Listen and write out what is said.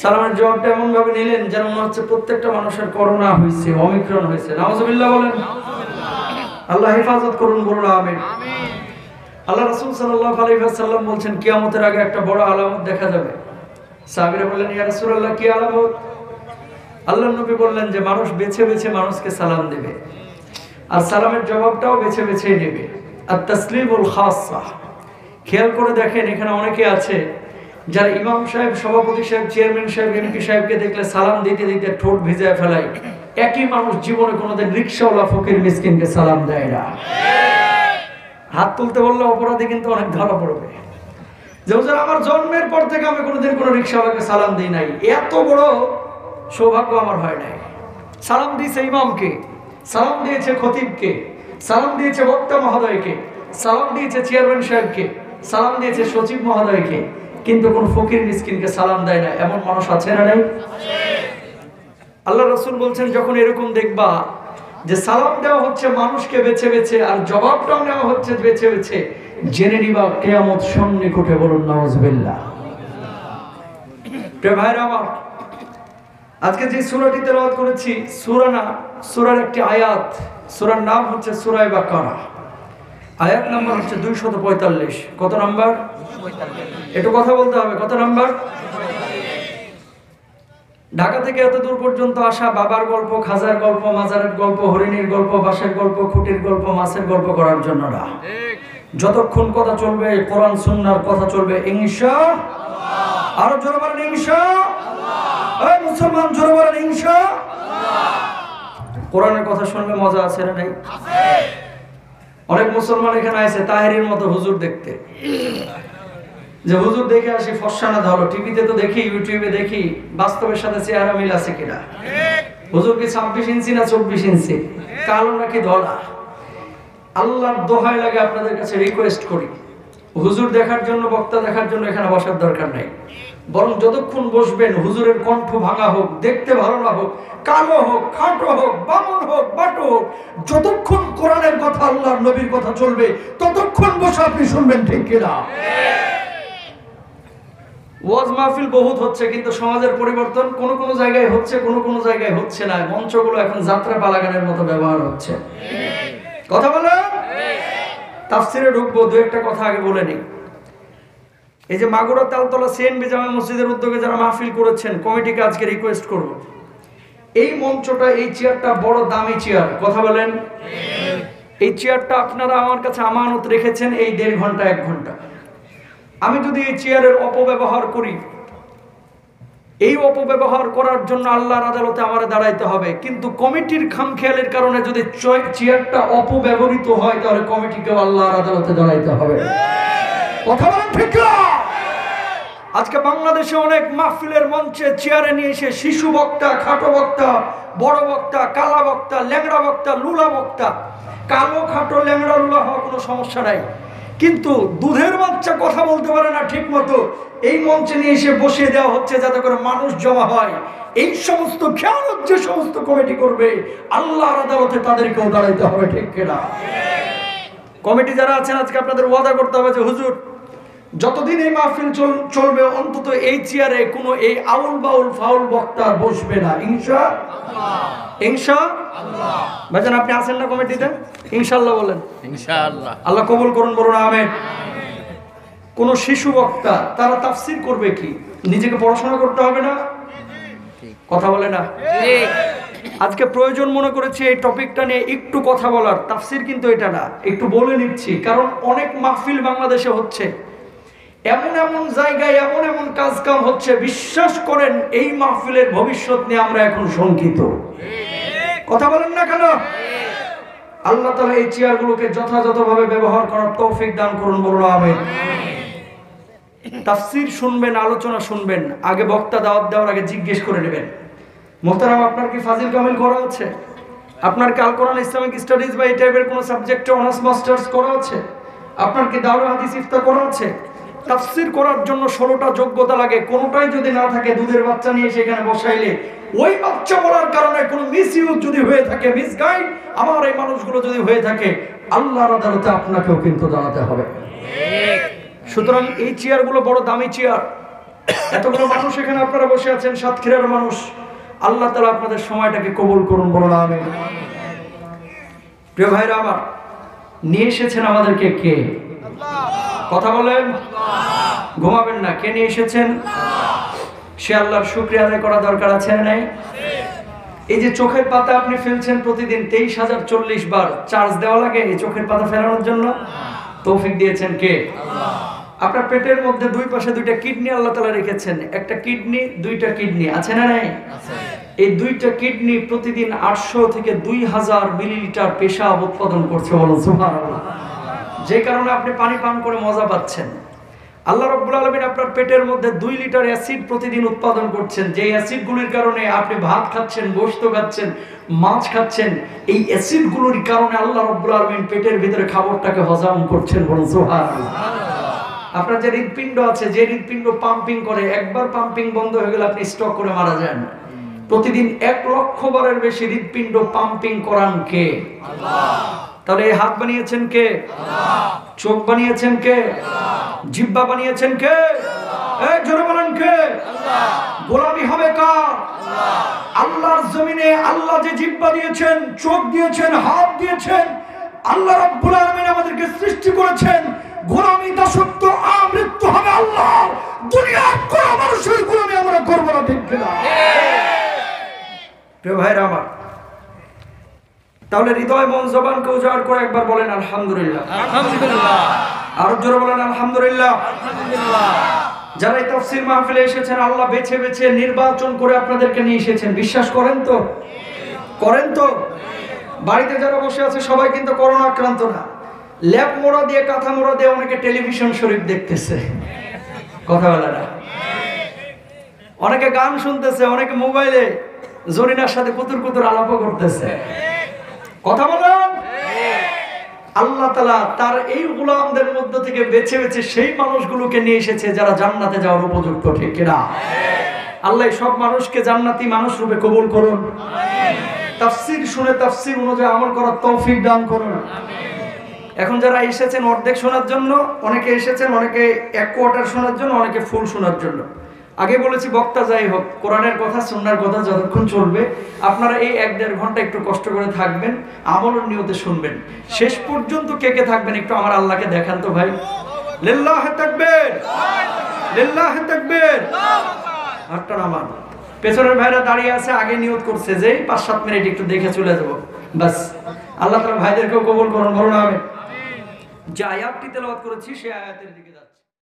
সালামের জবাবটা এমন ভাবে নিলেন যেন মনে হচ্ছে প্রত্যেকটা মানুষের করোনা হয়েছে, অমিক্রন হয়েছে। নাউজুবিল্লাহ বলেন। আল্লাহ হেফাজত করুন, বলুন আমিন। আল্লাহ রাসূল সাল্লাল্লাহু আলাইহি ওয়াসাল্লাম বলছেন কিয়ামতের আগে একটা বড় আলামত দেখা যাবে। সাহাবীরা বললেন, ইয়া রাসূলুল্লাহ, কি আলামত? আল্লাহর নবী বললেন যে মানুষ বেছে বেছে মানুষকে সালাম দেবে, আর সালামের জবাবটাও বেছে বেছে নেবে। আর তাসলিমুল খাসসা, খেয়াল করে দেখেন এখানে অনেকে আছে যারা ইমাম সাহেব, সভাপতি সাহেব, চেয়ারম্যান সাহেব, এমপি সাহেবকে দেখলে সালাম দিতে দিতে ঠোঁট ভিজায় ফেলায়। একই মানুষ জীবনে কোনোদিন রিকশাওয়ালা, ফকির, মিসকিনকে সালাম দেয় না। হাত তুলতে বললে অপরাধী কিন্তু অনেক ধরা পড়বে। যে হুজুর, আমার জন্মের পর থেকে আমি কোনোদিন কোনো রিকশাওয়ালাকে সালাম দিই নাই, এত বড় সৌভাগ্য আমার হয় নাই। সালাম দিয়েছে ইমামকে, সালাম দিয়েছে খতিবকে, সালাম দিয়েছে বক্তা মহোদয়কে, সালাম দিয়েছে চেয়ারম্যান সাহেবকে, সালাম দিয়েছে সচিব মহোদয়কে, কিন্তু কোন ফকির মিসকিনকে সালাম দেয় না। এমন মানুষ আছে না নাই? আল্লাহ রাসূল বলছেন যখন এরকম দেখবা যে সালাম দেওয়া হচ্ছে মানুষকে বেছে বেছে আর জবাবটাও নেওয়া হচ্ছে বেছে বেছে, জেনে নিবা কিয়ামত সন্নিকটে। বলুন নাউজুবিল্লাহ। প্রিয় ভাইরা আমার, আজকে যে সূরাটি তেলাওয়াত করেছি, সূরা না, সূরার একটি আয়াত। সূরার নাম হচ্ছে সূরা বাকারা। আয়াত নাম্বার হচ্ছে 245। কত নাম্বার? একটু কথা বলতে হবে, কত নাম্বার? ঢাকা থেকে এত দূর পর্যন্ত আসা বাবার গল্প, খাজার গল্প, মাজারের গল্প, হরিণীর গল্প, বাঁশের গল্প, খুঁটির গল্প, মাছের গল্প করার জন্য না। যতক্ষণ কথা চলবে কোরআন সুন্নাহর কথা চলবে ইনশাআল্লাহ। আরো জোরে বলেন ইনশাআল্লাহ। এই মুসলমান, জোরে বলেন ইনশাআল্লাহ। কোরআনের কথা শুনলে মজা আছে না নাই? আছে। অনেক মুসলমান এখানে আছে তাহেরির মতো হুজুর দেখতে, যে হুজুর দেখে আসি ফর্সা না ধরো, টিভিতে তো দেখি, ইউটিউবে দেখি, বাস্তবের সাথে চেহারা মিল আছে কিনা। হুজুর কি 26 ইঞ্চি না 24 ইঞ্চি, কালো নাকি ধলা? আল্লাহর দোহাই লাগে আপনাদের কাছে রিকোয়েস্ট করি, হুজুর দেখার জন্য, বক্তা দেখার জন্য এখানে বসার দরকার নাই। বরং যতক্ষণ বসবেন হুজুরের কণ্ঠ ভাঙা হোক, দেখতে ভালো না হোক, কালো হোক, খাটো হোক, বামন হোক, বাটো হোক, যতক্ষণ কোরআনের কথা, আল্লাহর নবীর কথা চলবে ততক্ষণ বসে আপনি শুনবেন, ঠিক কিনা? ওয়াজ মাহফিল বহুত হচ্ছে, কিন্তু সমাজের পরিবর্তন কোন কোন জায়গায় হচ্ছে, কোন কোন জায়গায় হচ্ছে না। মঞ্চগুলো এখন যাত্রা পালাগানের মতো ব্যবহার হচ্ছে। কথা বলো। তাফসিরে ঢুকবো, দু একটা কথা আগে বলে নিই। এই যে মাগুরা তালতলা সিএনবি জামে মসজিদের উদ্যোগে যারা মাহফিল করেছেন, কমিটিকে আজকে রিকোয়েস্ট করব, এই মঞ্চটা, এই চেয়ারটা বড় দামি চেয়ার। কথা বলেন। এই চেয়ারটা আপনারা আমার কাছে আমানত রেখেছেন এই 1.5 ঘন্টা 1 ঘন্টা। আমি যদি এই চেয়ারের অপব্যবহার করি, এই অপব্যবহার করার জন্য আল্লাহর আদালতে আমার দাঁড়াইতে হবে। কিন্তু কমিটির খামখেয়ালের কারণে যদি চেয়ারটা অপব্যবহৃত হয়, তাহলে কমিটিকেও আল্লাহর আদালতে দাঁড়াইতে হবে। কথা বলেন ঠিক না? আজকে বাংলাদেশে অনেক মাহফিলের মঞ্চে চেয়ারে নিয়ে এসে শিশু বক্তা, খাটো বক্তা, বড় বক্তা, কালা বক্তা, ল্যাংড়া বক্তা, লুলা বক্তা। কালো, খাটো, ল্যাংড়া, লুলা হওয়া কোনো সমস্যা নাই, কিন্তু দুধের বাচ্চা কথা বলতে পারে না ঠিক মতো, এই মঞ্চে নিয়ে এসে বসিয়ে দেওয়া হচ্ছে যাতে করে মানুষ জমা হয়। এই সমস্ত খেয়ালত যে সমস্ত কমিটি করবে, আল্লাহর আদালতে তাদেরকেও দাঁড়াইতে হবে, ঠিক কিনা? কমিটি যারা আছেন, আজকে আপনাদের ওয়াদা করতে হবে যে হুজুর, যতদিন এই মাহফিল চলবে অন্তত এই চেয়ারে কোনো এই আউল বাউল ফাউল বক্তা বসবে না। ইনশাআল্লাহ। ইনশাআল্লাহ। ভাইজান, আপনি আছেন না কমিটিতে? ইনশাআল্লাহ বলেন। ইনশাআল্লাহ। আল্লাহ কবুল করুন, বলুন আমিন। কোন শিশু বক্তা, তারা তাফসীর করবে কি? নিজেকে পড়াশোনা করতে হবে না? কথা বলে না? আজকে প্রয়োজন মনে করেছি এই টপিকটা নিয়ে একটু কথা বলার। তাফসীর কিন্তু এটা না, একটু বলে নিচ্ছি, কারণ অনেক মাহফিল বাংলাদেশে হচ্ছে, এমন এমন জায়গায় এমন এমন কাজ কাম হচ্ছে, বিশ্বাস করেন এই মাহফিলের ভবিষ্যৎ নিয়ে আমরা এখন শঙ্কিত। কথা বলেন না কেন? আল্লাহ তাআলা এই চেয়ারগুলোকে যথাযথভাবে ব্যবহার করার তৌফিক দান করুন, বলুন আমিন। তাফসীর শুনবেন, আলোচনা শুনবেন, আগে বক্তা দাওয়াত দেওয়ার আগে জিজ্ঞেস করে নেবেন, মোহতারাম আপনার কি ফাজিল কামিল করা আছে? আপনার কি আল কোরআন ইসলামিক স্টাডিজ বা এই টাইপের কোনো সাবজেক্টে অনার্স মাস্টার্স করা আছে? আপনার কি দাওরা হাদিস ইফতা করা আছে? তাফসীর করার জন্য 16টা যোগ্যতা লাগে, কোনোটাই যদি না থাকে, দুধের বাচ্চা নিয়ে সেখানে বসাইলে ওই বাচ্চা বলার কারণে কোনো মিসইউজ যদি হয়ে থাকে, মিসগাইড আমার এই মানুষগুলো যদি হয়ে থাকে, আল্লাহর আদালতে আপনাকেও কিন্তু দাঁড়াতে হবে। সুতরাং এই চেয়ারগুলো বড় দামি চেয়ার, এতগুলো মানুষ এখানে আপনারা বসে আছেন, সাতক্ষীরার মানুষ, আল্লাহ তাআলা আপনাদের সময়টাকে কবুল করুন, বলুন আমিন। প্রিয় ভাইরা আমার, নিয়ে এসেছেন আমাদেরকে কে? কথা বলেন, ঘুমাবেন না। কে নিয়ে এসেছেন? সে আল্লাহর শুকরিয়া আদায় করা দরকার আছে না নাই? এই যে চোখের পাতা আপনি ফেলছেন প্রতিদিন 23,040 বার চার্জ দেওয়া লাগে এই চোখের পাতা ফেরানোর জন্য, তৌফিক দিয়েছেন কে? আপনার পেটের মধ্যে দুই পাশে দুইটা কিডনি আল্লাহ তাআলা রেখেছেন, একটা কিডনি দুইটা কিডনি আছে না নাই? এই দুইটা কিডনি প্রতিদিন 800 থেকে 2000 মিলিলিটার পেশাব উৎপাদন করছে, বলুন সুবহানাল্লাহ। যে কারণে আপনি পানি পান করে মজা পাচ্ছেন। আল্লাহ রাব্বুল আলামিন আপনার পেটের মধ্যে 2 লিটার অ্যাসিড প্রতিদিন উৎপাদন করছেন, যে অ্যাসিডগুলির কারণে আপনি ভাত খাচ্ছেন, গোশত খাচ্ছেন, মাছ খাচ্ছেন। এই অ্যাসিডগুলোর কারণে আল্লাহ রাব্বুল আলামিন পেটের ভিতরে খাবারটাকে হজম করছেন, বলুন সুবহানাল্লাহ। আপনার যে হৃদপিণ্ড আছে, যে হৃদপিণ্ড পাম্পিং করে, একবার পাম্পিং বন্ধ হয়ে গেলে আপনি স্ট্রোক করে মারা যান। প্রতিদিন 1 লক্ষ বারের বেশি হৃদপিণ্ড পাম্পিং করান কে? আল্লাহ। তাহলে এই হাত বানিয়েছেন কে? আল্লাহ। চোখ বানিয়েছেন কে? আল্লাহ। জিহ্বা বানিয়েছেন কে? আল্লাহ। এই জোরে বলেন কে? আল্লাহ। গোলামি হবে কার? আল্লাহ। আল্লাহর জমিনে আল্লাহ যে জিহ্বা দিয়েছেন, চোখ দিয়েছেন, হাত দিয়েছেন, আল্লাহ রাব্বুল আলামিন আমাদেরকে সৃষ্টি করেছেন। গোলামি দাসত্ব আমৃত্যু হবে আল্লাহ। দুনিয়ার কোন মানুষের গোলামি আমরা করব না, ঠিক কিনা? প্রিয় ভাইরা আমার, তাহলে হৃদয়, মন, জবানকে উজাড় করে একবার বলেন আলহামদুলিল্লাহ। আলহামদুলিল্লাহ। আর জোরে বলেন আলহামদুলিল্লাহ। আলহামদুলিল্লাহ। যারা এই তাফসীর মাহফিলে এসেছেন, আল্লাহ বেছে বেছে নির্বাচন করে আপনাদেরকে নিয়ে এসেছেন। বিশ্বাস করেন তো? করেন তো? বাড়িতে যারা বসে আছে সবাই কিন্তু করোনা আক্রান্ত না। ল্যাপ মোড়া দিয়ে, কাঁথা মোড়া দিয়ে অনেকে টেলিভিশন শরীফ দেখতেছে, কথা বলে না। অনেকে গান শুনতেছে, অনেকে মোবাইলে জরিনার সাথে কুতুর কুতুর আলাপও করতেছে, কথা বলেন। আল্লাহ তাআলা তার এই গোলামদের মধ্য থেকে বেছে বেছে সেই মানুষগুলোকে নিয়ে এসেছে যারা জান্নাতে যাওয়ার উপযুক্ত, ঠিক কিনা? আল্লাহ সব মানুষকে জান্নাতি মানুষ রূপে কবুল করুন। তাফসীর শুনে তাফসীর অনুযায়ী আমল করার তৌফিক দান করুন। এখন যারা এসেছেন অর্ধেক শোনার জন্য, অনেকে এসেছেন অনেকে 1 কোয়ার্টার শোনার জন্য, অনেকে ফুল শোনার জন্য। আগে বলেছি বক্তা যাই হোক, কোরআনের কথা, সুন্নাহর কথা যতক্ষণ চলবে আপনারা এই 1-1.5 ঘন্টা একটু কষ্ট করে থাকবেন, আমলের নিয়তে শুনবেন। শেষ পর্যন্ত কে কে থাকবেন একটু আমার আল্লাহকে দেখান তো ভাই। লিল্লাহি তাকবীর, লিল্লাহি তাকবীর। হাতটা নামান। পেছনের ভাইরা দাঁড়িয়ে আছে, আগে নিয়ত করছে যে 5-7 মিনিট একটু দেখে চলে যাব, বাস। আল্লাহ তাআলা ভাইদেরকেও কবুল করুন, বলুন আমিন। যে আয়াতটি তেলাওয়াত করেছি সেই আয়াতের দিকে